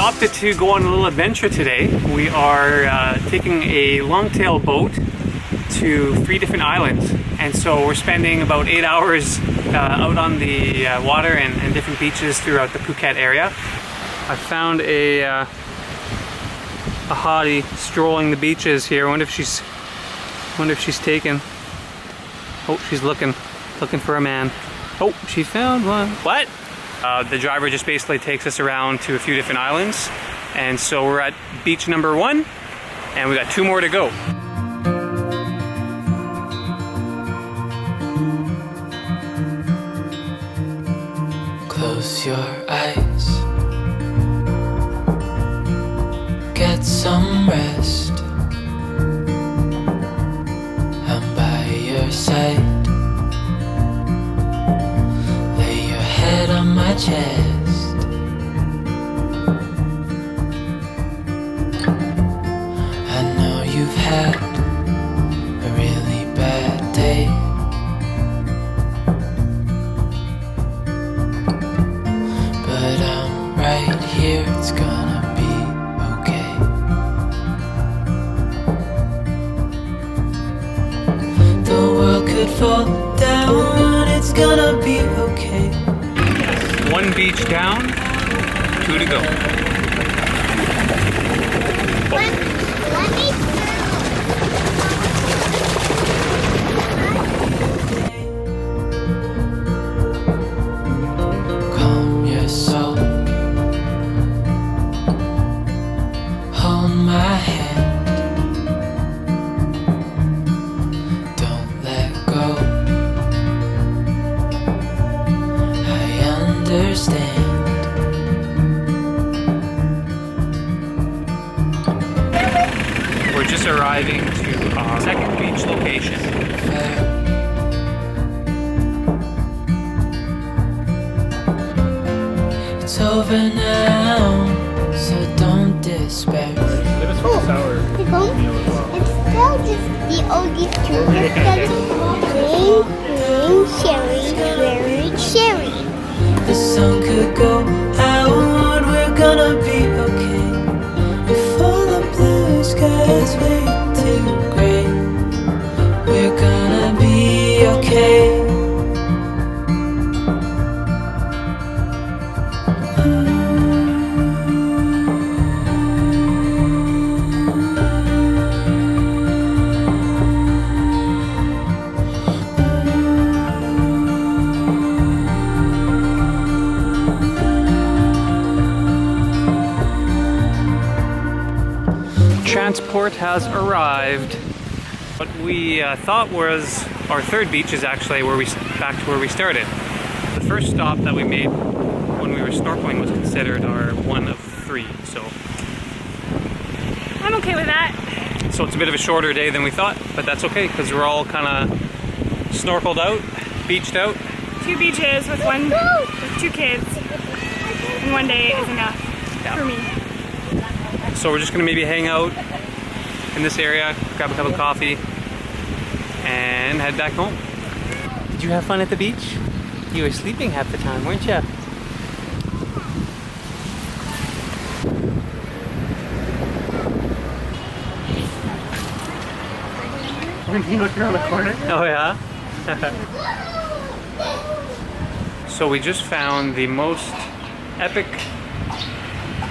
opted to go on a little adventure today. We are taking a longtail boat to 3 different islands, and so we're spending about 8 hours out on the water and different beaches throughout the Phuket area. I found a hottie strolling the beaches here. I wonder if she's taken. Oh, she's looking for a man. Oh, she found one. What? The driver just basically takes us around to a few different islands, and so we're at beach number 1, and we got 2 more to go. Close your eyes, get some rest. I'm by your side. Lay your head on my chest. I know you've had a really bad day, but I'm right here, it's gonna be okay. The world could fall down, it's gonna be okay. 1 beach down, 2 to go. Calm your soul, hold my hand, don't let go. I understand. We're just arriving to our 2nd beach location. It's over now, so don't despair. It's still just the oldest two. Sherry. The sun could go out, we're gonna be okay. If all the blue skies fade to gray, we're gonna be okay. Transport has arrived. What we thought was our 3rd beach is actually back to where we started. The first stop that we made when we were snorkeling was considered our 1 of 3, so I'm okay with that. it's a bit of a shorter day than we thought, but that's okay because we're all kind of snorkeled out, beached out. 2 beaches with 2 kids, and 1 day is enough for me. So we're just gonna maybe hang out in this area, grab a cup of coffee, and head back home. Did you have fun at the beach? You were sleeping half the time, weren't you? When you look around the corner? Oh yeah? So we just found the most epic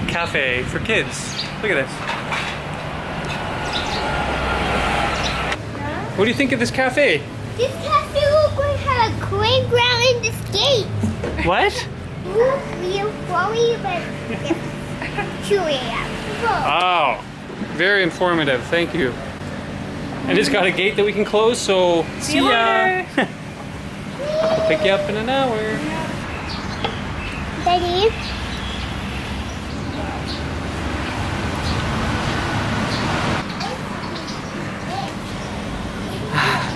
cafe for kids. Look at this. What do you think of this cafe? This cafe looks like had a playground and the skates. What? Real flowy, but chewy. Oh, very informative. Thank you. And it's got a gate that we can close, so see ya. later. I'll pick you up in an hour. Daddy?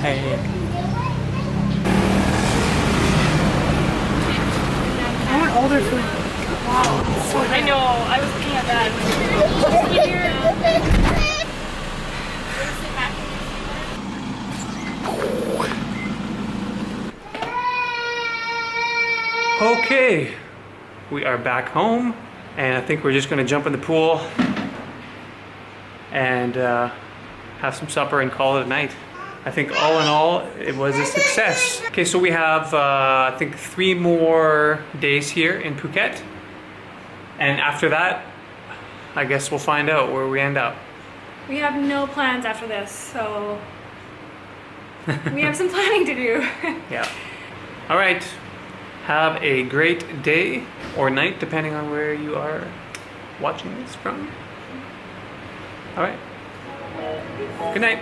Hey. I want older food. Wow. I know. I was looking at that. Okay, we are back home And I think we're just gonna jump in the pool and have some supper and call it a night. I think all in all, it was a success. Okay, so we have, I think 3 more days here in Phuket. And after that, I guess we'll find out where we end up. We have no plans after this, so we have some planning to do. Yeah. All right. Have a great day or night, depending on where you are watching this from. All right. Good night.